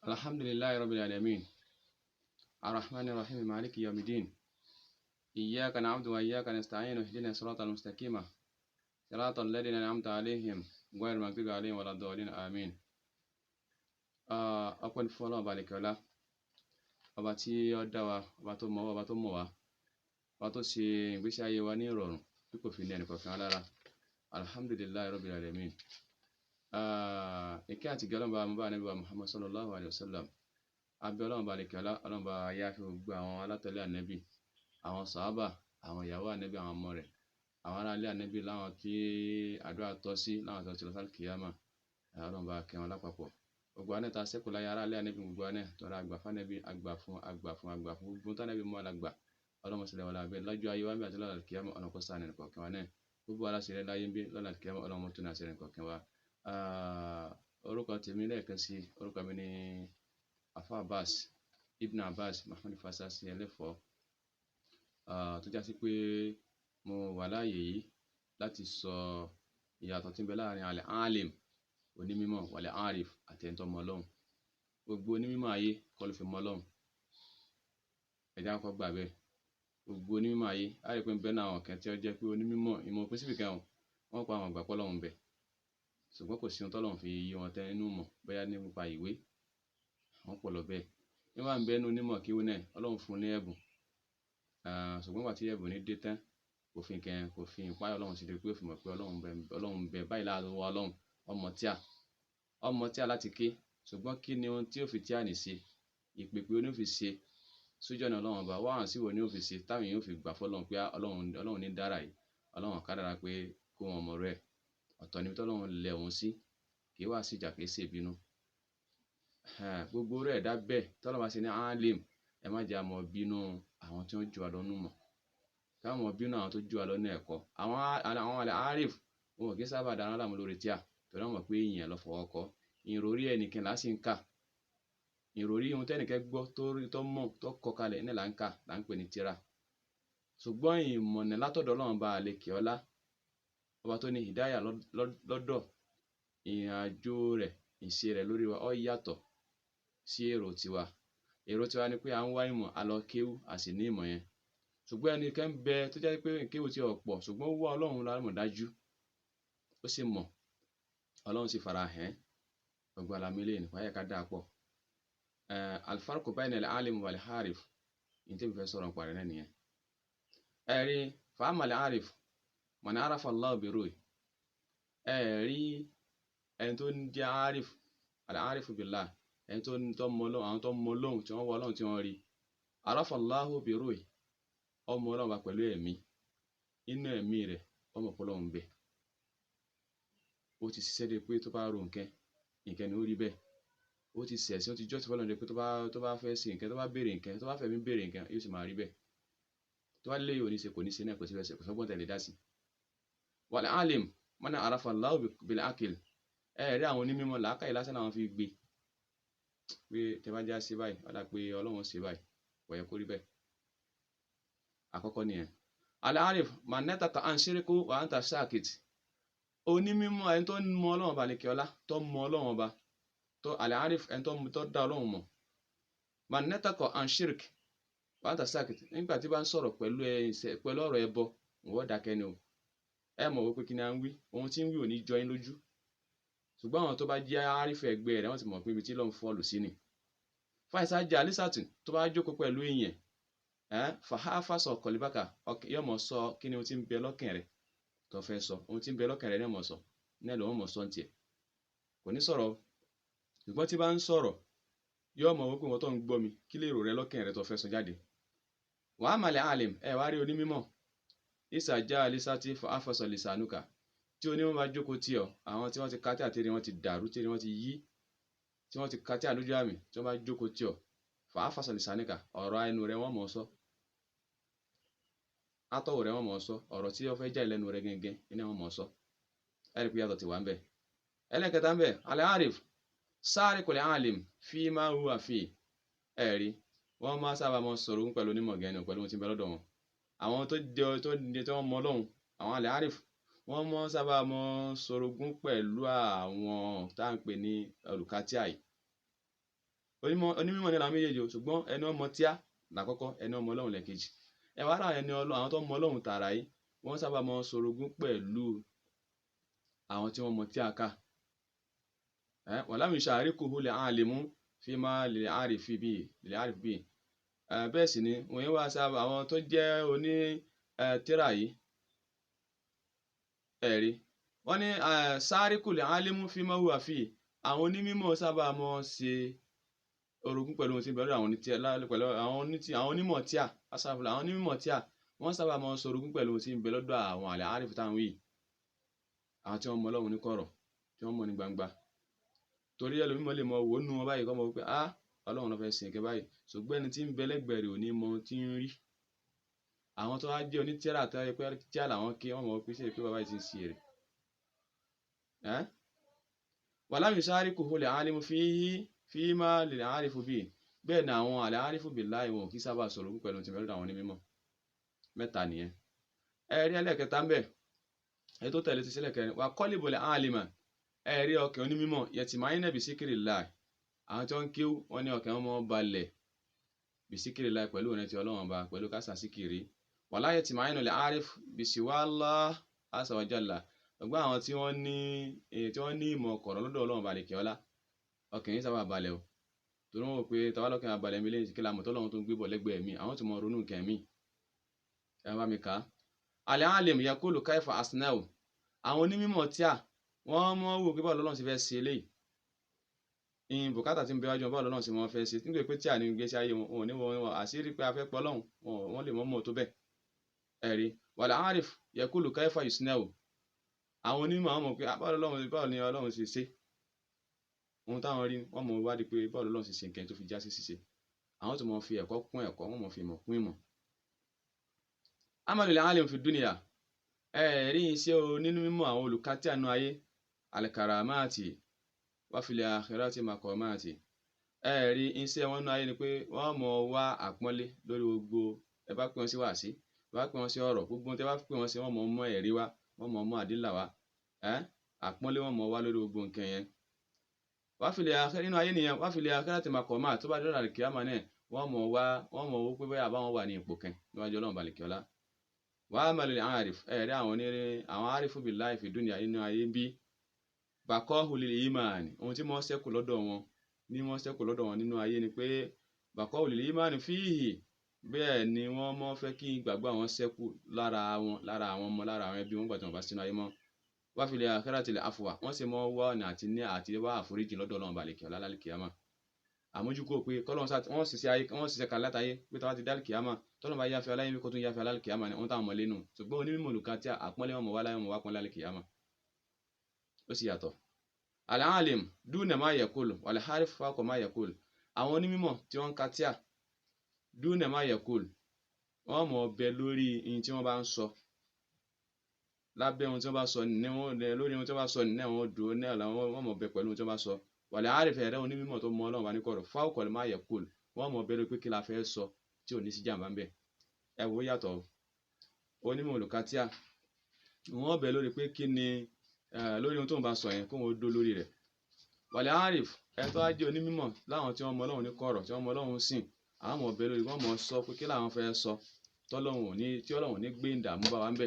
الحمد لله رب العالمين الرحمن الرحيم مالك يوم الدين إياك نعبد وإياك نستعين اهدنا الصراط المستقيم صراط الذين أنعمت عليهم غير المغضوب عليهم ولا الضالين آمين. ọpẹ́ ni fún Ọlọ́run ọba àlekèọlá, ọba tí ó dá wa, ọba tó mọ̀ wá, ọba tó mọ̀ wá, ọba tó ṣe ìgbésí ayé wa ní ìrọ̀rùn tí kò fi ní ẹnìkọ̀ọ̀kan lára. Alhamdulillahi rabbil alamin. Ìkẹ́ àti ìgẹ́ Ọlọ́run bá mú bá Ànábì wa Muhammad sallallahu alayhi wa sallam. Abẹ́ Ọlọ́run ọba àlekèọlá, Ọlọ́run bá yá fi gbogbo àwọn alátẹ̀lé Ànábì, àwọn sàhábà, àwọn ìyàwó Ànábì, àwọn ọmọ rẹ̀, àwọn ará ilé Ànábì láwọn tí àdúrà tọ́ sí, láwọn tó ti lọ sí kìyámà. Ọlọ́run bá kẹ́ wọn lápapọ̀. Gbogbo àná ta sẹ́kù láyé ará ilé Ànábì, gbogbo àná tọ́ra àgbà fún Ànábì, àgbà fún gbogbo tó Ànábì mú àlágbà. Ọlọ́run sì lẹ́wọ̀n lábẹ́ lọ́jọ́ ayé wa bí àti lọ́la kìyámà. Ọlọ́run kó ṣàánú ẹnìkọ̀ọ̀kan wa náà. Gbogbo aláṣẹ láyé ń bí lọ́la kìyámà. Ọlọ́run tún náà ṣe ẹnìkọ̀ọ̀kan wa. Orúkọ tèmi lẹ́ẹ̀kan sí, orúkọ mi ni Afa Abbas Ibn Abbas Muhammad Fasasi ẹlẹ́fọ̀ọ́. Tó já sí pé mo wà láàyè yìí láti sọ ìyàtọ̀ tí ń bẹ láàrin al-alim onímímọ̀ wàlẹ̀ arif àti ẹni tó mọ Ọlọ́run. Gbogbo onímímọ̀ ayé kọ́ ló fi mọ Ọlọ́run, ẹ̀já kọ́ gbà bẹ́ẹ̀. Gbogbo onímímọ̀ ayé á rí pé ń bẹ náà àwọn kan tí ó jẹ́ pé onímímọ̀ ìmọ̀ pínsípì kan wọ́n pa àwọn àgbà pọ́ Ọlọ́run bẹ̀, ṣùgbọ́n kò sí ohun tọ́lọ́run fi yí wọn tẹ́ nínú mọ̀ bóyá nípa ìwé, wọ́n pọ̀ lọ bẹ́ẹ̀. ní wọ́n bẹ nínú onímọ̀ kíwú náà Ọlọ́run fún ní ẹ̀bùn, ṣùgbọ́n wà tí ẹ̀bùn ní dé tán kò fi ìpáyà Ọlọ́run sí pé ó fi mọ̀ pé Ọlọ́run bẹ báyìí láàrin wa. Ọlọ́run ọmọ tíà láti ké, ṣùgbọ́n kí ni ohun tí ó fi tíà ní ṣe, ìpèpè ó ní ó fi ṣe sójú ọ̀nà Ọlọ́run ọba, wá hàn sí wo ní ó fi ṣe táwọn èèyàn ó fi gbà fọ́lọ́run pé Ọlọ́run ní dára yìí, Ọlọ́run kádàrá pé kó wọn mọ̀ rẹ̀ ọ̀tọ̀ níbi tọ́lọ́run lẹ̀ òun sí, kì í wá sí ìjà kì í ṣe ìbínú. Gbogbo rẹ̀ dá bẹ́ẹ̀ tọ́lọ́run bá ṣe ní alim, ẹ má jẹ́ àmọ́ bínú àwọn tí wọ́n jù wá lọ nínú mọ̀, káwọn mọ̀ bínú àwọn tó jù wá lọ ní ẹ̀kọ́. Àwọn arif wọn kì í sábà dáná láàmú lórí tíà torí wọ́n mọ̀ pé èèyàn lọ fọwọ́ kọ́. Ìròrí ẹnìkan là á sì ń kà, ìròrí ohun tẹ́nìkan gbọ́ tó mọ̀ tó kọ kalẹ̀ ní là ń kà, là ń pè ní tírà. ṣùgbọ́n ìmọ̀nà látọ̀dọ̀ Ọlọ́run bá àlekèọlá, ọba tó ní hìdáyà lọ́dọ̀, ìrìn àjò rẹ̀, ìṣe rẹ̀ lórí wa ó yàtọ̀ sí èrò tiwa. Èrò tiwa ni pé à ń wá ìmọ̀, a lọ kéwú, a sì ní ìmọ̀ yẹn. ṣùgbọ́n ẹnìkan ń bẹ tó jẹ́ pé kéwú tí ọ̀pọ̀ ṣùgbọ́n ó wá Ọlọ́run lámọ̀ dájú, ó sì mọ̀, Ọlọ́run sì fara hàn. gbogbo alamílẹ̀ nípa ayé ká dáa pọ̀. Al-farqu bayna al-alim wal-arif, ní tí mo fẹ́ sọ̀rọ̀ nípa rẹ̀ náà nìyẹn. Ẹ̀rí fa'amma al-arif man arafa Allah bi-ruhi. Ẹ̀rí ẹni tó ń jẹ́ arif, al-arif billah, ẹni tó mọ Ọlọ́run, àwọn tó mọ Ọlọ́run tí wọ́n wọ Ọlọ́run tí wọ́n rí. Arafa Allahu bi-ruhi, ọmọ Ọlọ́run bá pẹ̀lú ẹ̀mí, inú ẹ̀mí rẹ̀ ọmọ Ọlọ́run bẹ̀. Ó ti ṣiṣẹ́ de pé tó bá ro nǹkan ni ó rí bẹ́ẹ̀. Ó ti ṣẹ̀sìn, ó ti jọ́sìn fọ́lọ́run de pé tó bá fẹ́ ṣe nǹkan, tó bá béèrè nǹkan, tó bá fẹ́ mi béèrè nǹkan yóò sì máa rí bẹ́ẹ̀. tó bá lé òní ṣe kò ní ṣe náà, kò sí fẹsẹ̀, kò sọ́gbọ́n tẹ̀lé dá sí. Wal alim man arafa Allahu bil aql. Rí àwọn onímọ̀ làákàyè lásán làwọn fi gbé pé tẹ bá já sí báyìí ọ̀dà pé Ọlọ́run ṣe báyìí, kò yẹ kó rí bẹ́ẹ̀. Àkọ́kọ́ nìyẹn. Al-arif man nataqa an shirku wa anta sakit. Onímọ̀ ẹni tó mọ Ọlọ́run ọba àlekèọlá, tó mọ Ọlọ́run ọba, tó al-arif ẹni tó dá Ọlọ́run mọ̀. Man nataqa an shirk wa anta sakit. Nígbà tí bá ń sọ̀rọ̀ pẹ̀lú ọ̀rọ̀ ẹbọ, wọ́n dákẹ́ ni o. Ẹ mọ̀ wípé kí ni à ń wí, ohun tí ń wí ò ní jọ yín lójú. ṣùgbọ́n àwọn tó bá jẹ́ arif ẹgbẹ́ rẹ̀ wọ́n ti mọ̀ pé ibi tí lọ́n fọ́ọ̀lù sí ni. Fáìsá jẹ́ alísàtún tó bá jókòó pẹ̀lú èèyàn, fàháfàsọ̀ kọ̀líbàkà, yóò mọ̀ sọ kí ni ohun tí ń bẹ lọ́kàn rẹ̀ tó fẹ́ sọ, ohun tí ń bẹ lọ́kàn rẹ̀ ní ọmọ sọ, ní ẹ̀lọ́ wọn mọ̀ sọ tiẹ̀, kò ní sọ̀rọ̀. ṣùgbọ́n tí bá ń sọ̀rọ̀ yóò mọ̀ wípé wọ́n tó ń gbọ́ mi, kí lè rò rẹ lọ́kàn rẹ̀ tó fẹ́ sọ jáde. Wa amal alim, wá rí onímọ̀, ìsàjá alísàtí fàháfàsọ̀ lisanuka, tí onímọ̀ bá jókòó tí ọ, àwọn tí wọ́n ti kátí àtẹ́rí wọn ti dàrú, tí wọ́n ti yí, tí wọ́n ti kátí àlójú àmì, tí wọ́n bá jókòó tí ọ, fàháfàsọ̀ lisanuka, ọ̀rọ̀ ẹnu rẹ̀ wọ́n mọ̀ sọ, àtọ̀wò rẹ̀ wọ́n mọ̀ sọ, ọ̀rọ̀ tí ó fẹ́ jáde lẹ́nu rẹ̀ gẹ́gẹ́ iná wọ́n mọ̀ sọ. Ẹ̀rí pé yàtọ̀ ti wà ń bẹ̀. Ẹlẹ́kẹta ń bẹ̀, al-arif sarikul alim fima huwa fi. Ẹ̀rí wọ́n máa sábà mọ sọ̀rọ̀ pẹ̀lú onímọ̀ gẹ́ni pẹ̀lú ohun tí ń bẹ lọ́dọ̀ wọn. Àwọn tó wọ́n mọ Ọlọ́run, àwọn al-arif, wọ́n mọ sábà mọ sọ̀rọ̀ pẹ̀lú àwọn tá à ń pè ní olùkátíà yìí. onímọ̀ ní làwọn méjèèjì o, ṣùgbọ́n ẹni ọmọ tíá lákọ́kọ́, ẹni ọmọ Ọlọ́run lẹ́ẹ̀kejì. Ẹ wá rà ẹni àwọn tó mọ Ọlọ́run tààrà yìí, wọ́n sábà máa ń sorogún pẹ̀lú àwọn tí wọ́n mọ tíá ká. Walam yushārikuhu al-ālimu fīmā lil-ārif bih. Bẹ́ẹ̀ sì ni wọ́n yẹn wá sábà àwọn tó jẹ́ oní tírà yìí ẹ̀rí. Wọ́n ní sāriku al-ālimu fīmā huwa fīhi. Àwọn onímọ̀ sábà máa ń ṣe orogún pẹ̀lú ohun tí ń bẹ lọ́dọ̀ àwọn onímọ̀ tíà, àwọn onímọ̀ tíà wọ́n sábà máa ń sọ orogún pẹ̀lú ohun tí ń bẹ lọ́dọ̀ àwọn al-ārif táwọn yìí, àwọn tí wọ́n mọ Ọlọ́run ní kọ̀rọ̀, tí wọ́n mọ ní gbangba. Torí ẹlòmíì lè mọ wò nínú wọn báyìí kọ́ mọ wípé Ọlọ́run ló fẹ́ sìn kẹ́ báyìí, ṣùgbọ́n ẹni tí ń bẹ lẹ́gbẹ̀ẹ́ rẹ̀ ò ní mọ ohun tí ń rí. Àwọn tó wá jẹ́ onítírà tó yẹ pé tíà làwọn ké wọ́n mọ̀ wípé ṣe pé bàbá yìí ti ń ṣe èrè. Walam yushārikuhu al-ālimu fīmā lil-ārif bih. Bẹ́ẹ̀ ni àwọn al-ārifu billāhi wọn kì í sábà sọ̀rọ̀ pẹ̀lú ti bẹ̀rẹ̀ àwọn onímọ̀. Mẹ́ta nìyẹn. Ẹ̀rí ẹlẹ́ẹ̀kẹta ń bẹ, èyí tó tẹ̀lé ti sílẹ̀ kẹrin, wa qalbul ālima. Ẹ̀rí ọkàn onímọ̀ yatma'innu bi zikrillah. Àwọn tí wọ́n ń kéwú wọ́n ní ọkàn wọn mọ́ balẹ̀ bi zikrillah pẹ̀lú ìrántí Ọlọ́run Ọba, pẹ̀lú kásà síkìrì. Wala yatma'innu al-ārif bi siwāllāhi 'azza wa jalla. Ọgbọ́n àwọn tí wọ́n ní ìmọ̀ kọ̀rọ̀ lọ́dọ̀ Ọlọ́run Ọba àlekè ọlá, ọkàn yìí sábà balẹ̀ o. Torí wọn wò pé tàwa lọ́kàn abalẹ̀ mi lẹ́yìn kí la mọ̀ tọ́lọ́run tó ń gbé bọ̀ lẹ́gbẹ̀ẹ́ mi, àwọn tó mọ ronú nǹkan mi. Ẹ bá mi kà á. Al-ālim yaqūlu kayfa asna'u. Àwọn onímọ̀ tíà wọ́n mọ̀ wò pé báwo lọ́lọ́run ṣe fẹ́ ṣe eléyìí. Bùkátà tí ń bẹ wájú wọn báwo lọ́lọ́run ṣe wọ́n fẹ́ ṣe. Nígbà pé tíà ní gbèsè ayé wọn ò ní wọn àṣírí pé a fẹ́ pọ̀ Ọlọ́run wọ́n lè mọ̀ tó bẹ́ẹ̀. Ẹ̀rí. Wal-ārif yaqūlu kayfa yusna'u. Àwọn onímọ̀ àwọn mọ̀ pé báwo ni Ọlọ́run ṣe ṣe. Ohun táwọn rí wọ́n mọ̀ wádìí pé báwo lọ́lọ́run ṣe ṣe nǹkan tó fi já sí ṣíṣe. Àwọn tó mọ̀ fi ẹ̀kọ́ kún ẹ̀kọ́, wọ́n mọ̀ fi ìmọ̀ kún ìmọ̀. Amalul ālim fi dunya. Ẹ̀rí iṣẹ́ nínú mímọ̀ àwọn olùkátí àánú ayé, al-karamāti wa fil ākhirati maqāmāti. Ẹ̀rí iṣẹ́ wọn nínú ayé ni pé wọ́n mọ̀ wá àpọ́nlé lórí gbogbo ẹ bá pè wọ́n sí wàásí, ẹ bá pè wọ́n sí ọ̀rọ̀, gbogbo tẹ bá pè wọ́n sí wọ́n mọ̀ ẹ̀rí wá, wọ́n mọ̀ àdílà wá. Àpọ́nlé wọ́n mọ̀ wá lórí gbogbo nǹkan yẹn. Wa fil ākhirati nínú ayé nìyẹn, wa fil ākhirati maqāmāti tó bá dé lọ́la kíámà náà wọ́n mọ̀ wó pé bóyá àbáwọn wà ní ipò kan níwájú Ọlọ́run balẹ̀kẹ́ ọlá. Wa amalul ārif. Ẹ̀rí àwọn ārifu billāhi fi dunya nínú ayé bí baqā'u lil īmān. Ohun tí wọ́n ṣẹ́kù lọ́dọ̀ wọn nínú ayé ni pé baqā'u lil īmān fīhi. Bẹ́ẹ̀ ni wọ́n mọ̀ fẹ́ kí ìgbàgbọ́ àwọn ṣẹ́kù lára àwọn ọmọ lára àwọn ẹbí wọn gbà tí wọ́n bá sínú ayé mọ́. Wa fil ākhirati al-'afwa. Wọ́n sì mọ̀ wá ọ̀nà àti wá àforíjì lọ́dọ̀ Ọlọ́run balẹ̀kẹ́ ọlá lálẹ́ kíámà. Àmójúkò pé wọ́n ṣiṣẹ́ kan látàyé pé tọ́wọ́ ti dálì kíámà tọ́lọ́ bá yáfẹ́ aláyé kó tún yáfẹ́ alálì kíámà ni wọ́n táwọn mọ̀ lẹ́nu. Ṣùgbọ́n onímọ̀ olùkà tí àpọ́nlé wọn mọ̀ wá láyé wọn wá pọ́n lálẹ́ kíámà. Ó sì yàtọ̀. Al-ālim dūna mā yaqūl wal-ḥārif fawqa mā yaqūl. Àwọn onímọ̀ tí wọ́n ń ka tíà dūna mā yaqūl. Wọ́n mọ̀ bẹ lórí ohun tí wọ́n bá ń sọ. Lábẹ́ ohun tí wọ́n bá sọ lórí ohun tí wọ́n bá sọ ní àwọn odò ní àlà wọ́n mọ̀ bẹ pẹ̀lú ohun tí wọ́n bá sọ. Wal-ḥārif ẹ̀rẹ́ onímọ̀ tó mọ Ọlọ́run bá ní kọ̀rọ̀ fawqa mā yaqūl. Wọ́n mọ̀ bẹ lórí pé kí la fẹ́ sọ tí ò ní sí jàmbá ń bẹ. Ẹ wo yàtọ̀ onímọ̀ olùkà tíà wọ́n bẹ lórí pé kí ni lórí ohun tó ń bá sọ yẹn kó wọn dó lórí rẹ̀. Wal-ārif ẹ̀ tó á jẹ́ onímọ̀ láwọn tí wọ́n mọ Ọlọ́run ní kọ̀rọ̀ tí wọ́n mọ Ọlọ́run sìn àwọn mọ̀ bẹ lórí wọ́n mọ̀ sọ pé kí làwọn fẹ́ sọ tí Ọlọ́run ní gbé ìdààmú bá wa ń bẹ.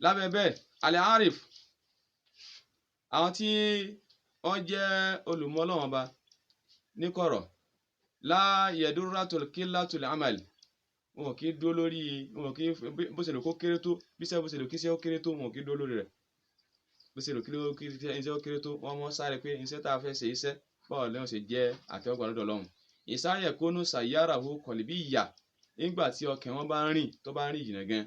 Lábẹ́ bẹ́ẹ̀ al-ārif àwọn tí wọ́n jẹ́ olùmọ̀ Ọlọ́run Ọba ní kọ̀rọ̀ lā yadurratul qillatul 'amal. Wọn kì í dúró lórí wọn kì í bó ṣe lè kó kéré tó bí iṣẹ́ bó ṣe lè kí iṣẹ́ ó kéré tó wọn kì í dúró lórí rẹ̀. Bó ṣe lè kí iṣẹ́ ó kéré tó wọ́n mọ̀ sáré pé iṣẹ́ tá a fẹ́ ṣe iṣẹ́ báwo lè wọ́n ṣe jẹ́ àtẹ́wọ́gbà lọ́dọ̀ Ọlọ́run. Ìsā yakūnu sayyarahu qalbiyya. Nígbà tí ọkàn wọn bá ń rìn tó bá ń rìn jìnnà gan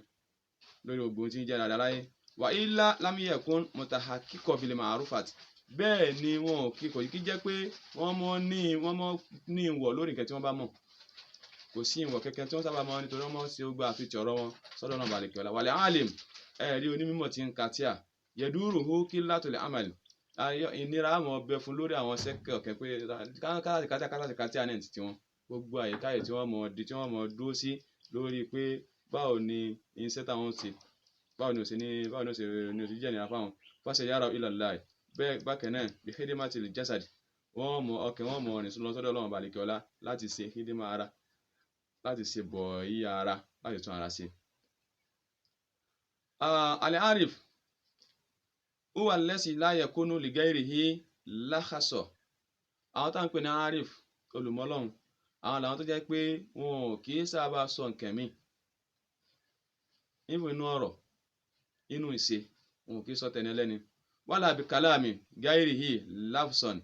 lórí gbogbo tí ń jẹ́ dáadáa láyé. Wa illā lam yakun mutahaqqiqan bil ma'rufat. Bẹ́ẹ̀ ni wọn ò kí jẹ́ pé wọ́n mọ̀ ní ìwọ̀ lórí nǹkan tí wọ́n bá mọ̀. Kò sí ìwọ̀ kẹ̀kẹ́ tí wọ́n sábà mọ̀ nítorí wọ́n mọ̀ sí ó gba àfitì ọ̀rọ̀ wọn sọ́dọ̀ náà balẹ̀kẹ́ ọlá. Wal-ālim ẹ̀rí onímọ̀ tí ń ka tíà yaduruhu qillatul 'amal. Ìnira mọ̀ bẹ fún lórí àwọn sẹ́kẹ̀ ọ̀kẹ́ pé káàkiri tíà náà ti wọn gbogbo àyíkáyè tí wọ́n mọ̀ dúró sí lórí pé báwo ni iṣẹ́ táwọn ṣe báwo ni ó ṣe jẹ́ ìnira fáwọn. Fasayaraw ila Allah. Bẹ́ẹ̀ bákan náà bi khidmatil jasad. wọ́n mọ ọkàn wọn mọ rìn lọ sọ́dọ̀ Ọlọ́run balẹ̀ kíọ́lá láti ṣe hídímà ara, láti ṣe bọ̀ yíya ara, láti tún ara ṣe. Al-arif huwa allazi la yakunu li ghayrihi lakhasa. Àwọn tá ń pè ní arif olùmọ́lọ́run, àwọn làwọn tó jẹ́ pé wọn ò kì í sábà sọ nǹkan mi inú ọ̀rọ̀, inú ìṣe, wọn ò kì í sọ tẹni ẹlẹ́ni. Wala bi kalami ghayrihi lafzan.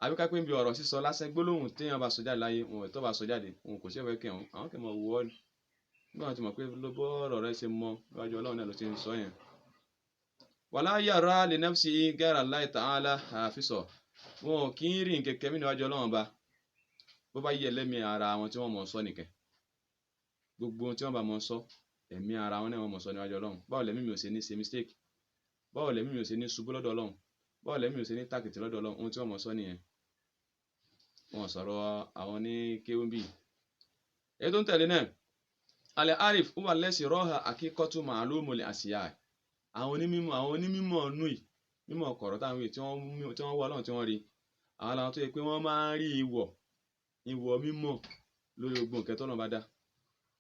Àbí ká pé ń bi ọ̀rọ̀ sísọ lásán, gbólóhùn téèyàn bá sọ jáde láyé, wọn tó bá sọ jáde, wọn kò ṣe fẹ́ kí àwọn kì í mọ wọ́ ọ́ ni. Nígbà wọn ti mọ̀ pé ló bọ́ ọ̀rọ̀ rẹ ṣe mọ níwájú Ọlọ́run náà ló ti ń sọ yẹn. Wala yara li nafsihi ghayra Allahi ta'ala hafisa. Wọn ò kì í rí nkẹ̀kẹ́ mi níwájú Ọlọ́run bá bó bá yẹ lẹ́mìí ara wọn tí wọ́n mọ̀ sọ nìkan. Gbogbo ohun tí wọ́n bá mọ̀ sọ, ẹ̀mí ara wọn náà wọ́n mọ̀ sọ níwájú Ọlọ́run. Báwo lẹ̀mí mi ò ṣe ní ṣe mistake? Báwo lẹ̀mí mi ò ṣe ní ṣubú lọ́dọ̀ Ọlọ́run? Báwo lẹ̀mí mi ò ṣe ní tàkìtì lọ́dọ̀ Ọlọ́run? Ohun tí wọ́n mọ̀ sọ nìyẹn. Wọ́n sọ̀rọ̀ àwọn ní kéwúbì. Èyí tó ń tẹ̀lé náà, al-arif huwa allazi raha haqiqatu ma'lumul asya. Àwọn onímọ̀ nù yìí, mímọ̀ kọ̀rọ̀ táwọn wí tí wọ́n wọ́ Ọlọ́run tí wọ́n rí. Àwọn làwọn tó yẹ pé wọ́n máa ń rí ìwọ̀ mímọ̀ lórí gbogbo nǹkan t'Ọlọ́run bá dá.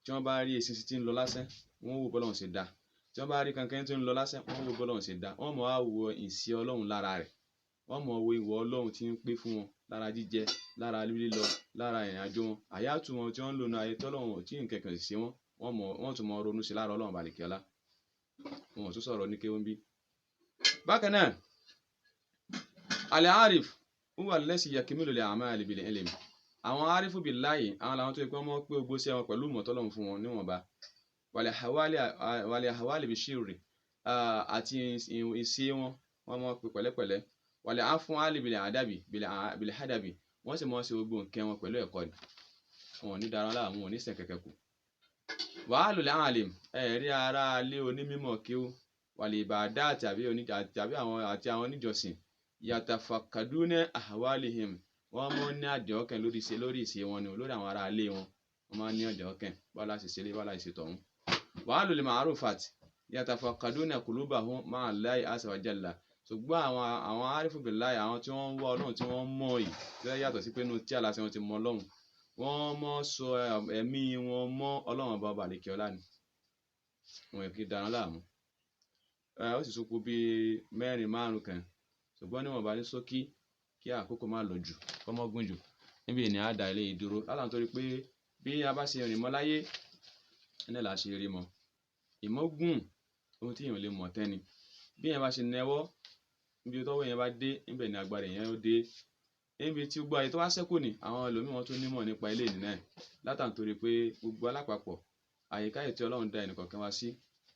Tí wọ́n bá rí eṣinṣin tí ń lọ lásán, wọ́n wò b'Ọlọ́run ṣe dá. Tí wọ́n bá rí kankan tí ń lọ lásán, wọ́n wò b'Ọlọ́run ṣe dá. Wọ́n mọ̀ á wo ìṣe Ọlọ́run lára rẹ̀. Wọ́n mọ̀ wo ìwọ̀ Ọlọ́run tí ń pé fún wọn lára jíjẹ, lára lílọ, lára ìrìn àjò wọn. Àyátù wọn tí wọ́n ń lò ní ayé t'Ọlọ́run tí nǹkan kan sí wọn, wọ́n tún mọ̀ ronú sí lára Ọlọ́run balẹ̀ kíọ́lá. Wọn ò tún sọ̀rọ̀ ní kéwúbì. Bákan náà, al-arif huwa allazi yakmilu al-a'mali bil-ilm. Àwọn arifu billahi, àwọn làwọn tó yẹ pé wọ́n mọ̀ pé gbogbo sí wọn pẹ̀lú ìmọ̀ t'Ọlọ́run fún wọn níwọ̀nba. Wal-ahwali bi-shirri, àti ìṣe wọn, wọ́n mọ̀ pé pẹ̀lẹ́pẹ̀lẹ́. Wal-af'ali bil-hadabi, wọ́n sì mọ̀ ṣe gbogbo nǹkan wọn pẹ̀lú ẹ̀kọ́ ni. Wọn ò ní dára láàmú, wọn ò ní sẹ̀ kẹ̀kẹ́ kù. Wa ahlul alim, ẹ̀rí ara alé onímọ̀ kéwú, wal-ibadat àti àwọn oníjọsìn. Yatafakkaduna ahwalihim, wọ́n mọ̀ ní àdìọ́kàn lórí ìṣe wọn ni, lórí àwọn ará alé wọn. Wọ́n máa ń ní àdìọ́kàn bọ́lá ṣe ṣe lé bọ́lá ṣe tọ̀hún. Wa ahlul ma'rufat yatafakkaduna qulubahum ma'a Allahi azza wa jalla. Ṣùgbọ́n àwọn arifu billahi, àwọn tí wọ́n ń wá Ọlọ́run tí wọ́n mọ̀ yìí, tí wọ́n yàtọ̀ sí pé inú tí àlàsí wọn ti mọ Ọlọ́run. Wọ́n mọ̀ sọ ẹ̀mí wọn mọ́ Ọlọ́run ọba balẹ̀ kíọ́lá ni. Wọn kì í dára láàmú. Ó sì sọkú bí 4-5 kan. Ṣùgbọ́n níwọ̀n bá ní ṣókí kí àkókò má lọ jù, kó mọ́ gùn jù. Níbi ìní àdá ilé ìdúró. Lálàá nítorí pé bí a bá ṣe rìn mọ́ láyé, ẹni là ṣe rí mọ́. Ìmọ̀ gùn, ohun tí èèyàn lè mọ̀ tẹ́ni. Bí èèyàn bá ṣe nẹwọ́, níbi tọ́wọ́ èèyàn bá dé, níbẹ̀ ni agbára èèyàn ó dé. Níbi tí gbogbo ayé tó wá ṣẹ́kù ni, àwọn ẹlòmíì wọn tún nímọ̀ nípa ilé ìní náà. Látàn torí pé gbogbo alápapọ̀, àyíká ètò Ọlọ́run dá ẹnìkọ̀ọ̀kan wá sí,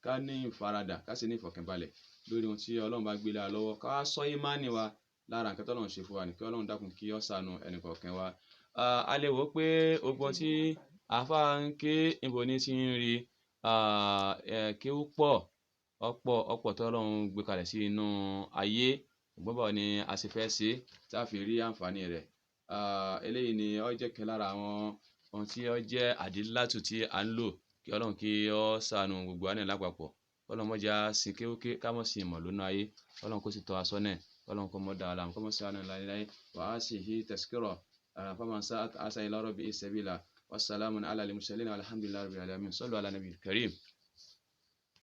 ká ní ìfaradà, ká sì ní ìfọ̀kànbalẹ̀ lórí ohun tí Ọlọ́run bá gbé lára lọ́wọ́. Ká wá sọ ìmánì wa lára nǹkan tí Ọlọ́run ṣe fún wa ní, kí Ọlọ́run dákun kí ó ṣàánú ẹnìkọ̀ọ̀kan wa. A lè wò pé ogbon tí àáfàá ń ké níbo ní ti ń rí kéwú pọ̀, ọ̀pọ̀ tí Ọlọ́run gbé kalẹ̀ sí inú ayé. Ṣùgbọ́n báwo ni a ṣe fẹ́ ṣe tí a fi rí àǹfààní rẹ̀? Eléyìí ni ó jẹ́ kan lára àwọn ohun tí ó jẹ́ àdílátù tí a ń lò kí Ọlọ́run kí ó ṣàánú gbogbo wa náà lápapọ̀. Ọlọ́run má jẹ́ á sin kéwúké ká mọ̀ sí ìmọ̀ lónú ayé. Ọlọ́run kó sì tọ́ wa sọ́nà. Ọlọ́run kó mọ̀ dá wa láàmú, kó mọ̀ sí wa náà láéláé. Wa hasihi tazkira faman sa'a asa ila rabbihi sabila. Wassalamun ala al-mursalin walhamdulillahi rabbil alamin. Sallu ala nabiyil karim.